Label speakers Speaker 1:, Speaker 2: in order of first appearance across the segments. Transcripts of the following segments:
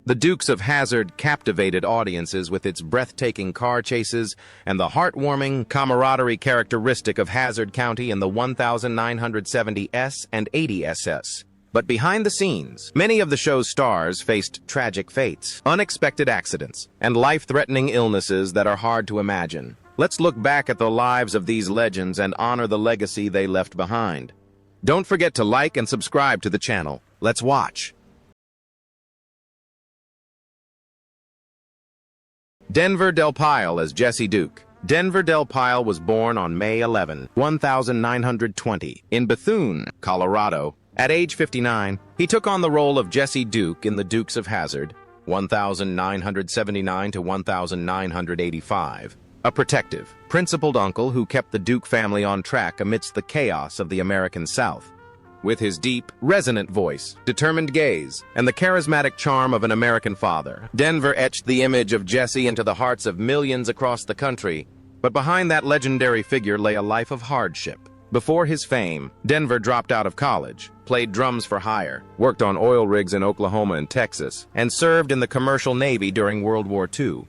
Speaker 1: The Dukes of Hazzard captivated audiences with its breathtaking car chases and the heartwarming camaraderie characteristic of Hazzard County in the 1970s and 80s. But behind the scenes, many of the show's stars faced tragic fates, unexpected accidents, and life-threatening illnesses that are hard to imagine. Let's look back at the lives of these legends and honor the legacy they left behind. Don't forget to like and subscribe to the channel. Let's watch. Denver Del Pyle as Jesse Duke. Denver Del Pyle was born on May 11, 1920, in Bethune, Colorado. At age 59, he took on the role of Jesse Duke in the Dukes of Hazzard, 1979 to 1985, a protective, principled uncle who kept the Duke family on track amidst the chaos of the American South. With his deep, resonant voice, determined gaze, and the charismatic charm of an American father, Denver etched the image of Jesse into the hearts of millions across the country. But behind that legendary figure lay a life of hardship. Before his fame, Denver dropped out of college, played drums for hire, worked on oil rigs in Oklahoma and Texas, and served in the commercial Navy during World War II.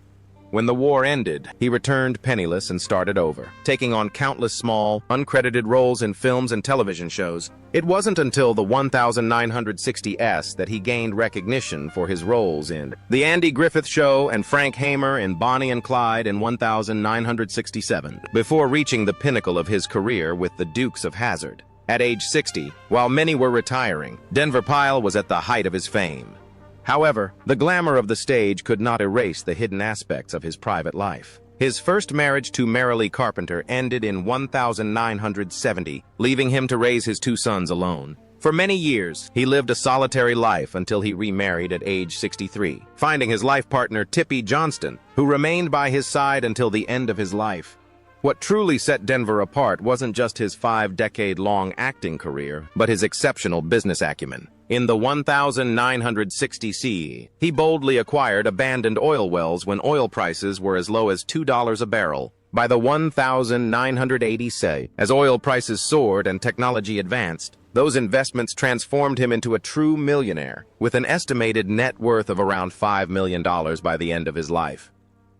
Speaker 1: When the war ended, he returned penniless and started over, taking on countless small, uncredited roles in films and television shows. It wasn't until the 1960s that he gained recognition for his roles in The Andy Griffith Show and Frank Hamer in Bonnie and Clyde in 1967, before reaching the pinnacle of his career with the Dukes of Hazzard. At age 60, while many were retiring, Denver Pyle was at the height of his fame. However, the glamour of the stage could not erase the hidden aspects of his private life. His first marriage to Marilee Carpenter ended in 1970, leaving him to raise his two sons alone. For many years, he lived a solitary life until he remarried at age 63, finding his life partner Tippi Johnston, who remained by his side until the end of his life. What truly set Denver apart wasn't just his 5-decade-long acting career, but his exceptional business acumen. In the 1960 CE, he boldly acquired abandoned oil wells when oil prices were as low as $2 a barrel. By the 1980 CE, as oil prices soared and technology advanced, those investments transformed him into a true millionaire, with an estimated net worth of around $5 million by the end of his life.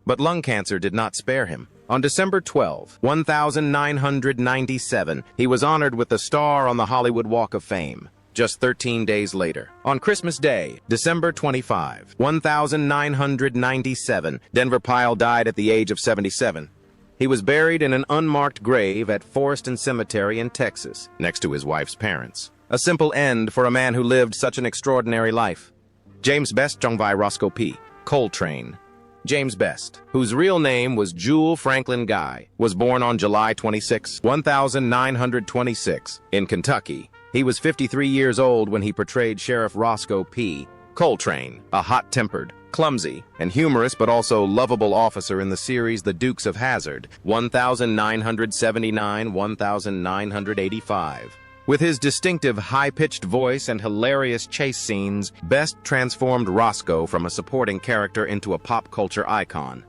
Speaker 1: But lung cancer did not spare him. On December 12, 1997, he was honored with a star on the Hollywood Walk of Fame. Just 13 days later, on Christmas Day, December 25, 1997, Denver Pyle died at the age of 77. He was buried in an unmarked grave at Forest and Cemetery in Texas, next to his wife's parents. A simple end for a man who lived such an extraordinary life. James Best Jongvai Roscoe P. Coltrane. James Best, whose real name was Jewel Franklin Guy, was born on July 26, 1926, in Kentucky. He was 53 years old when he portrayed Sheriff Roscoe P. Coltrane, a hot-tempered, clumsy, and humorous but also lovable officer in the series The Dukes of Hazzard, 1979-1985. With his distinctive high-pitched voice and hilarious chase scenes, Best transformed Roscoe from a supporting character into a pop culture icon.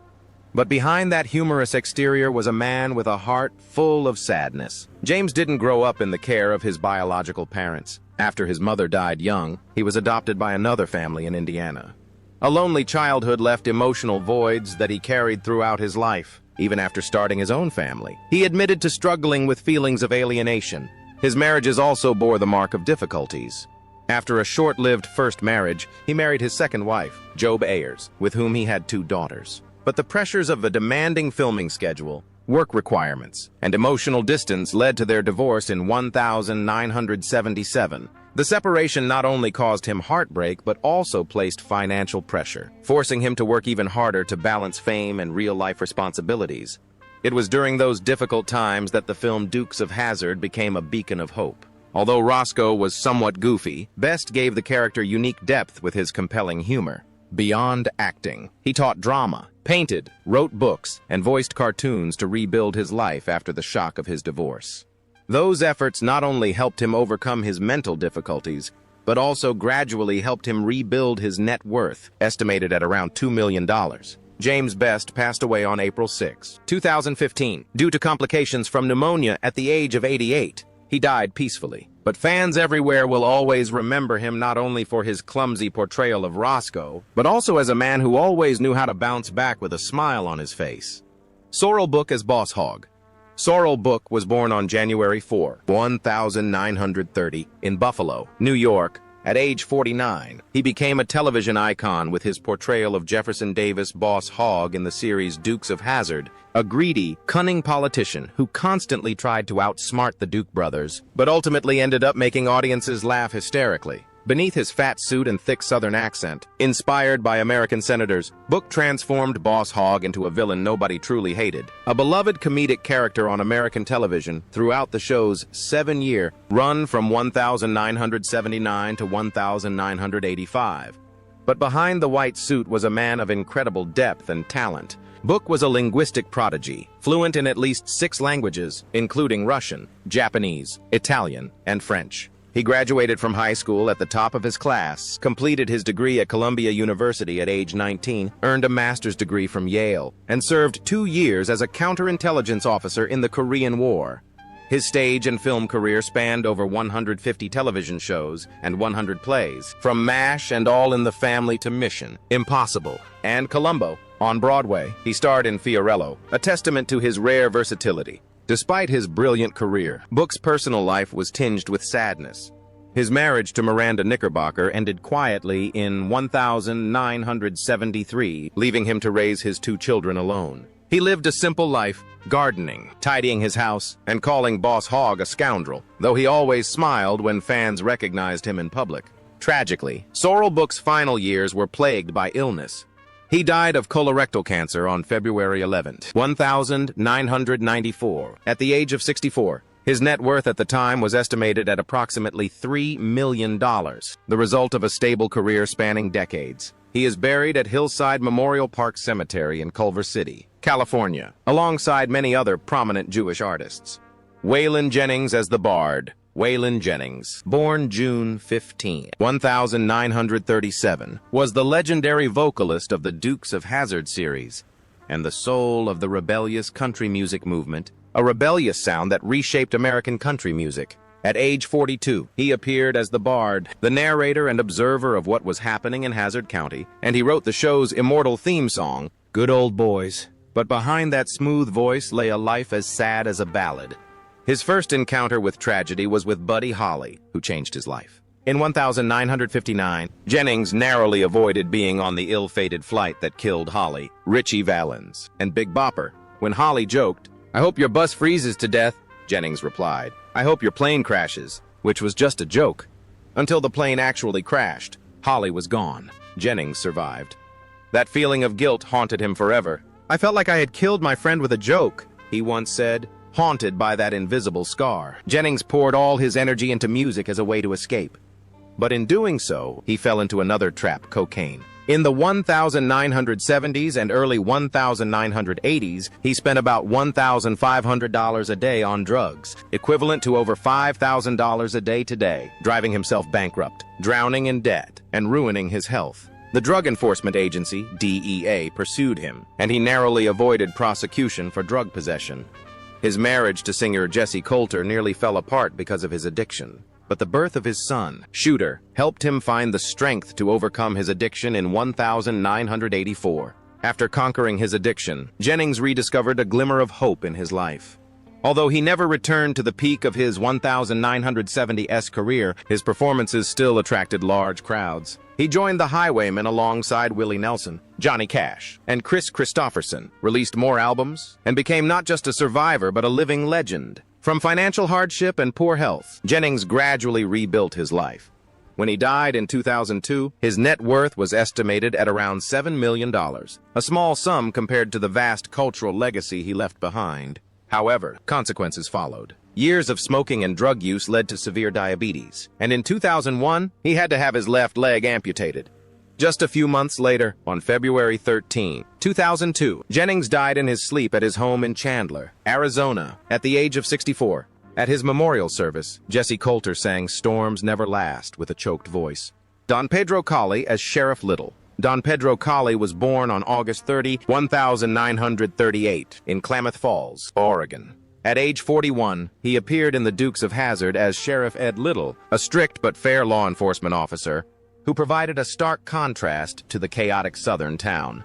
Speaker 1: But behind that humorous exterior was a man with a heart full of sadness. James didn't grow up in the care of his biological parents. After his mother died young, he was adopted by another family in Indiana. A lonely childhood left emotional voids that he carried throughout his life. Even after starting his own family, he admitted to struggling with feelings of alienation. His marriages also bore the mark of difficulties. After a short-lived first marriage, he married his second wife, Job Ayers, with whom he had 2 daughters. But the pressures of a demanding filming schedule, work requirements, and emotional distance led to their divorce in 1977. The separation not only caused him heartbreak but also placed financial pressure, forcing him to work even harder to balance fame and real-life responsibilities. It was during those difficult times that the film Dukes of Hazzard became a beacon of hope. Although Roscoe was somewhat goofy, Best gave the character unique depth with his compelling humor. Beyond acting, he taught drama, painted, wrote books, and voiced cartoons to rebuild his life after the shock of his divorce. Those efforts not only helped him overcome his mental difficulties, but also gradually helped him rebuild his net worth, estimated at around $2 million. James Best passed away on April 6, 2015, due to complications from pneumonia at the age of 88. He died peacefully, But fans everywhere will always remember him not only for his clumsy portrayal of Roscoe, but also as a man who always knew how to bounce back with a smile on his face. Sorrel Book as Boss Hogg. Sorrel Book was born on January 4, 1930, in Buffalo, New York. At age 49, he became a television icon with his portrayal of Jefferson Davis Boss Hogg in the series Dukes of Hazzard, a greedy, cunning politician who constantly tried to outsmart the Duke brothers, but ultimately ended up making audiences laugh hysterically. Beneath his fat suit and thick Southern accent, inspired by American senators, Book transformed Boss Hogg into a villain nobody truly hated, a beloved comedic character on American television throughout the show's 7-year run from 1979 to 1985. But behind the white suit was a man of incredible depth and talent. Book was a linguistic prodigy, fluent in at least 6 languages, including Russian, Japanese, Italian, and French. He graduated from high school at the top of his class, completed his degree at Columbia University at age 19, earned a master's degree from Yale, and served 2 years as a counterintelligence officer in the Korean War. His stage and film career spanned over 150 television shows and 100 plays, from MASH and All in the Family to Mission, Impossible, and Columbo. On Broadway, he starred in Fiorello, a testament to his rare versatility. Despite his brilliant career, Book's personal life was tinged with sadness. His marriage to Miranda Knickerbocker ended quietly in 1973, leaving him to raise his 2 children alone. He lived a simple life, gardening, tidying his house, and calling Boss Hogg a scoundrel, though he always smiled when fans recognized him in public. Tragically, Sorrel Book's final years were plagued by illness. He died of colorectal cancer on February 11, 1994, at the age of 64. His net worth at the time was estimated at approximately $3 million, the result of a stable career spanning decades. He is buried at Hillside Memorial Park Cemetery in Culver City, California, alongside many other prominent Jewish artists. Waylon Jennings as the Bard. Waylon Jennings, born June 15, 1937, was the legendary vocalist of the Dukes of Hazzard series and the soul of the rebellious country music movement, a rebellious sound that reshaped American country music. At age 42, he appeared as the Bard, the narrator and observer of what was happening in Hazzard County, and he wrote the show's immortal theme song, Good Old Boys. But behind that smooth voice lay a life as sad as a ballad. His first encounter with tragedy was with Buddy Holly, who changed his life. In 1959, Jennings narrowly avoided being on the ill-fated flight that killed Holly, Richie Valens, and Big Bopper. When Holly joked, "I hope your bus freezes to death," Jennings replied, "I hope your plane crashes," which was just a joke. Until the plane actually crashed, Holly was gone. Jennings survived. That feeling of guilt haunted him forever. "I felt like I had killed my friend with a joke," he once said. Haunted by that invisible scar, Jennings poured all his energy into music as a way to escape. But in doing so, he fell into another trap: cocaine. In the 1970s and early 1980s, he spent about $1,500 a day on drugs, equivalent to over $5,000 a day today, driving himself bankrupt, drowning in debt, and ruining his health. The Drug Enforcement Agency, DEA, pursued him, and he narrowly avoided prosecution for drug possession. His marriage to singer Jessie Coulter nearly fell apart because of his addiction. But the birth of his son, Shooter, helped him find the strength to overcome his addiction in 1984. After conquering his addiction, Jennings rediscovered a glimmer of hope in his life. Although he never returned to the peak of his 1970s career, his performances still attracted large crowds. He joined the Highwaymen alongside Willie Nelson, Johnny Cash, and Chris Christopherson, released more albums, and became not just a survivor but a living legend. From financial hardship and poor health, Jennings gradually rebuilt his life. When he died in 2002, his net worth was estimated at around $7 million, a small sum compared to the vast cultural legacy he left behind. However, consequences followed. Years of smoking and drug use led to severe diabetes, and in 2001, he had to have his left leg amputated. Just a few months later, on February 13, 2002, Jennings died in his sleep at his home in Chandler, Arizona, at the age of 64. At his memorial service, Jessie Coulter sang "Storms Never Last" with a choked voice. Don Pedro Colley as Sheriff Little. Don Pedro Colley was born on August 30, 1938, in Klamath Falls, Oregon. At age 41, he appeared in the Dukes of Hazzard as Sheriff Ed Little, a strict but fair law enforcement officer who provided a stark contrast to the chaotic southern town.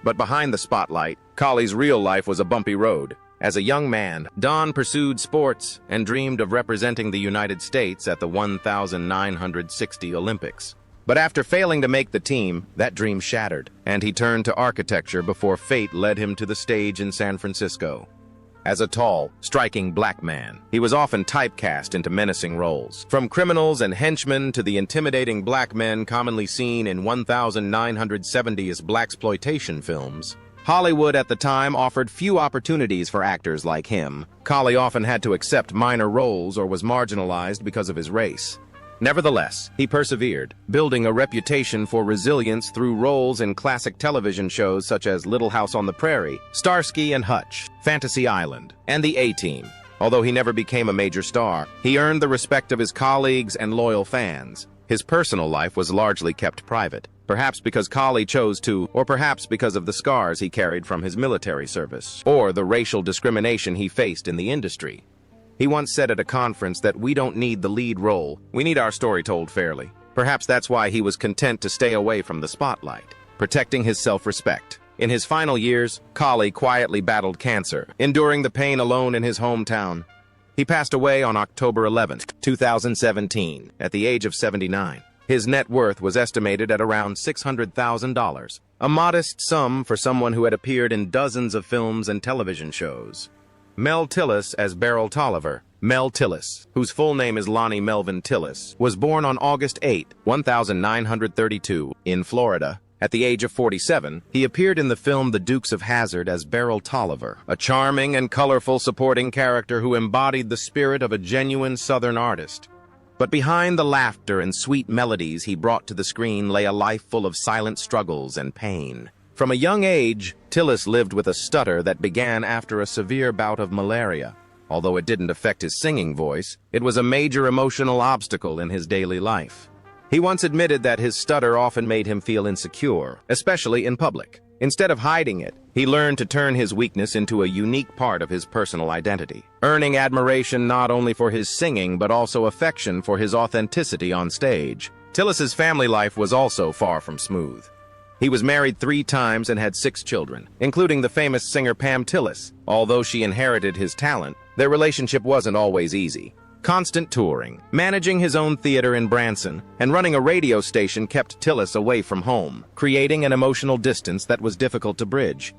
Speaker 1: But behind the spotlight, Colley's real life was a bumpy road. As a young man, Don pursued sports and dreamed of representing the United States at the 1960 Olympics. But after failing to make the team, that dream shattered, and he turned to architecture before fate led him to the stage in San Francisco. As a tall, striking black man, he was often typecast into menacing roles. From criminals and henchmen to the intimidating black men commonly seen in 1970s blaxploitation films, Hollywood at the time offered few opportunities for actors like him. Colley often had to accept minor roles or was marginalized because of his race. Nevertheless, he persevered, building a reputation for resilience through roles in classic television shows such as Little House on the Prairie, Starsky and Hutch, Fantasy Island, and The A-Team. Although he never became a major star, he earned the respect of his colleagues and loyal fans. His personal life was largely kept private, perhaps because Colley chose to, or perhaps because of the scars he carried from his military service, or the racial discrimination he faced in the industry. He once said at a conference that we don't need the lead role, we need our story told fairly. Perhaps that's why he was content to stay away from the spotlight, protecting his self-respect. In his final years, Colley quietly battled cancer, enduring the pain alone in his hometown. He passed away on October 11, 2017, at the age of 79. His net worth was estimated at around $600,000, a modest sum for someone who had appeared in dozens of films and television shows. Mel Tillis as Beryl Tolliver. Mel Tillis, whose full name is Lonnie Melvin Tillis, was born on August 8, 1932, in Florida. At the age of 47, he appeared in the film The Dukes of Hazzard as Beryl Tolliver, a charming and colorful supporting character who embodied the spirit of a genuine Southern artist. But behind the laughter and sweet melodies he brought to the screen lay a life full of silent struggles and pain. From a young age, Tillis lived with a stutter that began after a severe bout of malaria. Although it didn't affect his singing voice, it was a major emotional obstacle in his daily life. He once admitted that his stutter often made him feel insecure, especially in public. Instead of hiding it, he learned to turn his weakness into a unique part of his personal identity, earning admiration not only for his singing but also affection for his authenticity on stage. Tillis's family life was also far from smooth. He was married 3 times and had 6 children, including the famous singer Pam Tillis. Although she inherited his talent, their relationship wasn't always easy. Constant touring, managing his own theater in Branson, and running a radio station kept Tillis away from home, creating an emotional distance that was difficult to bridge.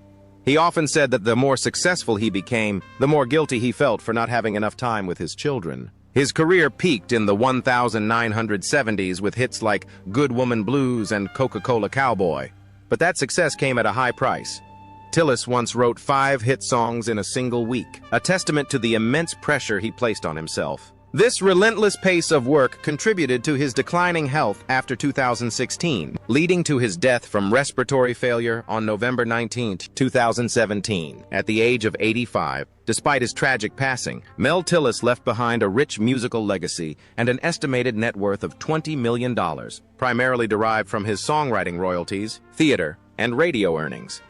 Speaker 1: He often said that the more successful he became, the more guilty he felt for not having enough time with his children. His career peaked in the 1970s with hits like Good Woman Blues and Coca-Cola Cowboy. But that success came at a high price. Tillis once wrote 5 hit songs in a single week, a testament to the immense pressure he placed on himself. This relentless pace of work contributed to his declining health after 2016, leading to his death from respiratory failure on November 19, 2017, at the age of 85. Despite his tragic passing, Mel Tillis left behind a rich musical legacy and an estimated net worth of $20 million, primarily derived from his songwriting royalties, theater, and radio earnings.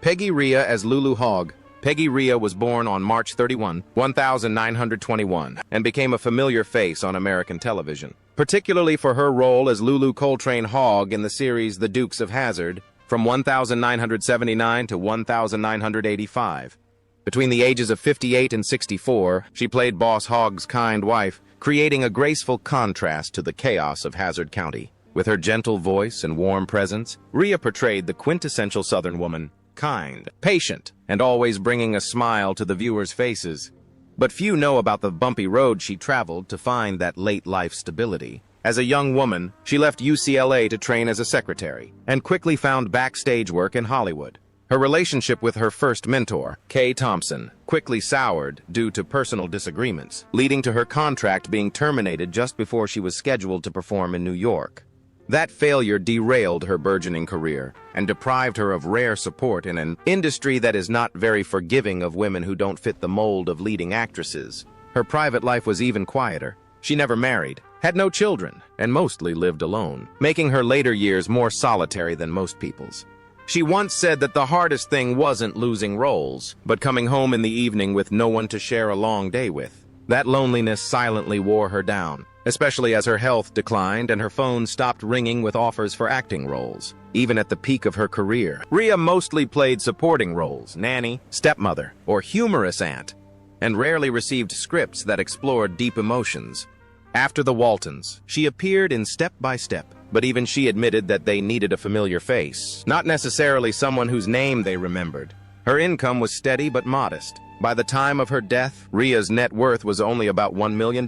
Speaker 1: Peggy Rhea as Lulu Hogg. Peggy Rhea was born on March 31, 1921, and became a familiar face on American television, particularly for her role as Lulu Coltrane Hogg in the series The Dukes of Hazzard from 1979 to 1985. Between the ages of 58 and 64, she played Boss Hogg's kind wife, creating a graceful contrast to the chaos of Hazzard County. With her gentle voice and warm presence, Rhea portrayed the quintessential Southern woman, kind, patient, and always bringing a smile to the viewers' faces. But few know about the bumpy road she traveled to find that late-life stability. As a young woman, she left UCLA to train as a secretary, and quickly found backstage work in Hollywood. Her relationship with her first mentor, Kay Thompson, quickly soured due to personal disagreements, leading to her contract being terminated just before she was scheduled to perform in New York. That failure derailed her burgeoning career and deprived her of rare support in an industry that is not very forgiving of women who don't fit the mold of leading actresses. Her private life was even quieter. She never married, had no children, and mostly lived alone, making her later years more solitary than most people's. She once said that the hardest thing wasn't losing roles, but coming home in the evening with no one to share a long day with. That loneliness silently wore her down, especially as her health declined and her phone stopped ringing with offers for acting roles. Even at the peak of her career, Rhea mostly played supporting roles, nanny, stepmother, or humorous aunt, and rarely received scripts that explored deep emotions. After The Waltons, she appeared in Step by Step, but even she admitted that they needed a familiar face, not necessarily someone whose name they remembered. Her income was steady but modest. By the time of her death, Rhea's net worth was only about $1 million.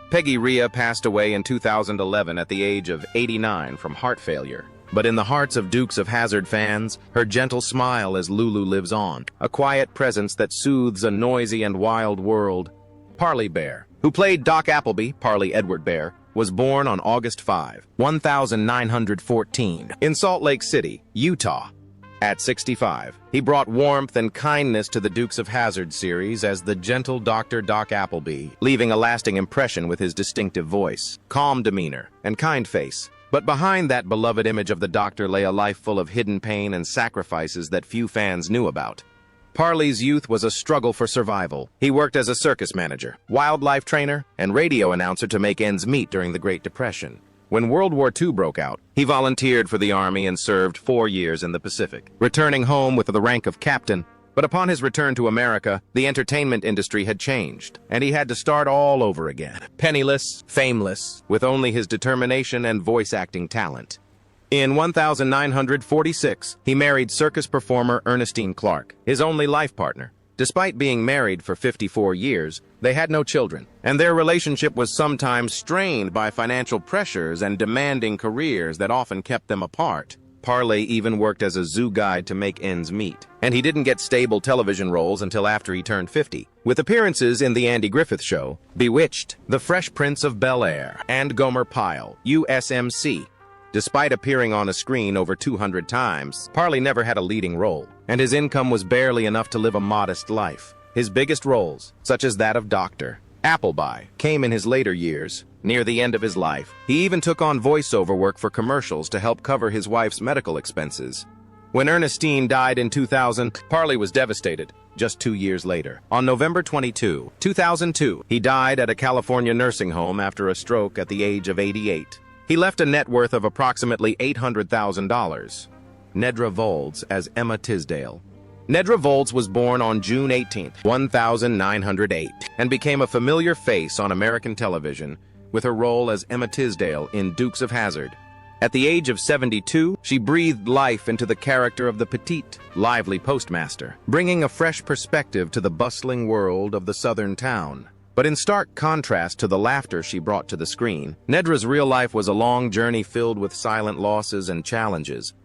Speaker 1: Peggy Rhea passed away in 2011 at the age of 89 from heart failure. But in the hearts of Dukes of Hazzard fans, her gentle smile as Lulu lives on, a quiet presence that soothes a noisy and wild world. Parley Bear, who played Doc Appleby, Parley Edward Bear, was born on August 5, 1914, in Salt Lake City, Utah. At 65, he brought warmth and kindness to the Dukes of Hazzard series as the gentle Dr. Doc Appleby, leaving a lasting impression with his distinctive voice, calm demeanor, and kind face. But behind that beloved image of the Doctor lay a life full of hidden pain and sacrifices that few fans knew about. Parley's youth was a struggle for survival. He worked as a circus manager, wildlife trainer, and radio announcer to make ends meet during the Great Depression. When World War II broke out, he volunteered for the Army and served 4 years in the Pacific, returning home with the rank of captain. But upon his return to America, the entertainment industry had changed, and he had to start all over again. Penniless, fameless, with only his determination and voice acting talent. In 1946, he married circus performer Ernestine Clark, his only life partner. Despite being married for 54 years, they had no children, and their relationship was sometimes strained by financial pressures and demanding careers that often kept them apart. Parley even worked as a zoo guide to make ends meet, and he didn't get stable television roles until after he turned 50, with appearances in The Andy Griffith Show, Bewitched, The Fresh Prince of Bel-Air, and Gomer Pyle, USMC. Despite appearing on a screen over 200 times, Parley never had a leading role, and his income was barely enough to live a modest life. His biggest roles, such as that of Dr. Appleby, came in his later years. Near the end of his life, he even took on voiceover work for commercials to help cover his wife's medical expenses. When Ernestine died in 2000, Parley was devastated. Just 2 years later, on November 22, 2002, he died at a California nursing home after a stroke at the age of 88. He left a net worth of approximately $800,000. Nedra Volz as Emma Tisdale. Nedra Volz was born on June 18, 1908, and became a familiar face on American television with her role as Emma Tisdale in Dukes of Hazzard. At the age of 72, she breathed life into the character of the petite, lively postmaster, bringing a fresh perspective to the bustling world of the southern town. But in stark contrast to the laughter she brought to the screen, Nedra's real life was a long journey filled with silent losses and challenges.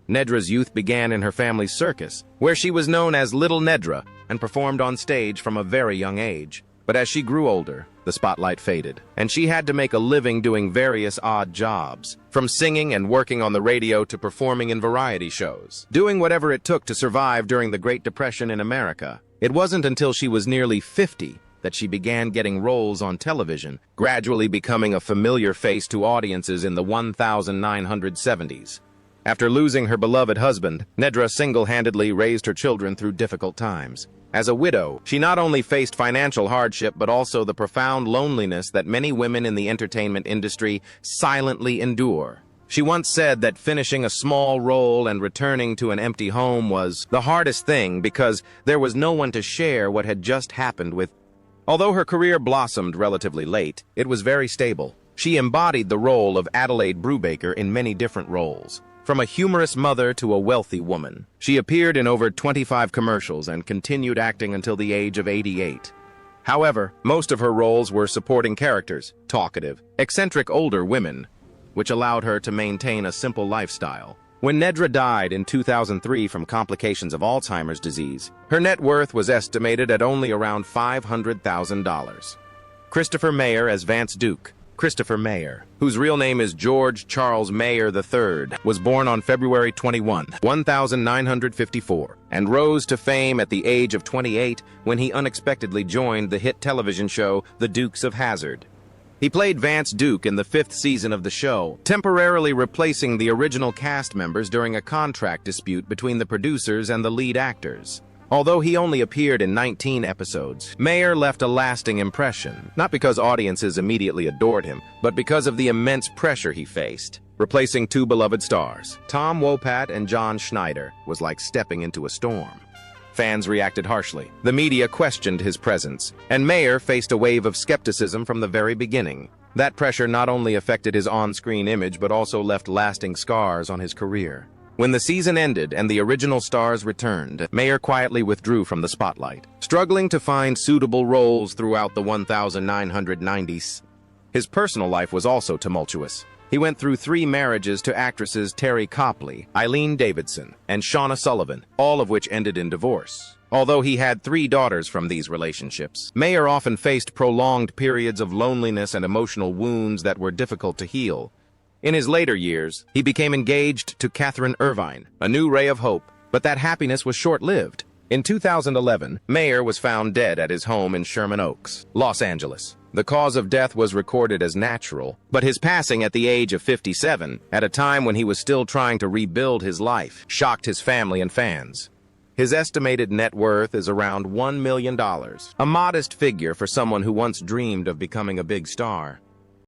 Speaker 1: Nedra's youth began in her family's circus, where she was known as Little Nedra and performed on stage from a very young age. But as she grew older, the spotlight faded, and she had to make a living doing various odd jobs, from singing and working on the radio to performing in variety shows, doing whatever it took to survive during the Great Depression in America. It wasn't until she was nearly 50 that she began getting roles on television, gradually becoming a familiar face to audiences in the 1970s. After losing her beloved husband, Nedra single-handedly raised her children through difficult times. As a widow, she not only faced financial hardship but also the profound loneliness that many women in the entertainment industry silently endure. She once said that finishing a small role and returning to an empty home was the hardest thing because there was no one to share what had just happened with. Although her career blossomed relatively late, it was very stable. She embodied the role of Adelaide Brubaker in many different roles. From a humorous mother to a wealthy woman, she appeared in over 25 commercials and continued acting until the age of 88. However, most of her roles were supporting characters, talkative, eccentric older women, which allowed her to maintain a simple lifestyle. When Nedra died in 2003 from complications of Alzheimer's disease, her net worth was estimated at only around $500,000. Christopher Mayer as Vance Duke. Christopher Mayer, whose real name is George Charles Mayer III, was born on February 21, 1954, and rose to fame at the age of 28 when he unexpectedly joined the hit television show The Dukes of Hazzard. He played Vance Duke in the 5th season of the show, temporarily replacing the original cast members during a contract dispute between the producers and the lead actors. Although he only appeared in 19 episodes, Mayer left a lasting impression, not because audiences immediately adored him, but because of the immense pressure he faced. Replacing two beloved stars, Tom Wopat and John Schneider, was like stepping into a storm. Fans reacted harshly. The media questioned his presence, and Mayer faced a wave of skepticism from the very beginning. That pressure not only affected his on-screen image but also left lasting scars on his career. When the season ended and the original stars returned, Mayer quietly withdrew from the spotlight, struggling to find suitable roles throughout the 1990s. His personal life was also tumultuous. He went through 3 marriages to actresses Terry Copley, Eileen Davidson, and Shauna Sullivan, all of which ended in divorce. Although he had 3 daughters from these relationships, Mayer often faced prolonged periods of loneliness and emotional wounds that were difficult to heal. In his later years, he became engaged to Catherine Irvine, a new ray of hope, but that happiness was short-lived. In 2011, Mayer was found dead at his home in Sherman Oaks, Los Angeles. The cause of death was recorded as natural, but his passing at the age of 57, at a time when he was still trying to rebuild his life, shocked his family and fans. His estimated net worth is around $1 million, a modest figure for someone who once dreamed of becoming a big star.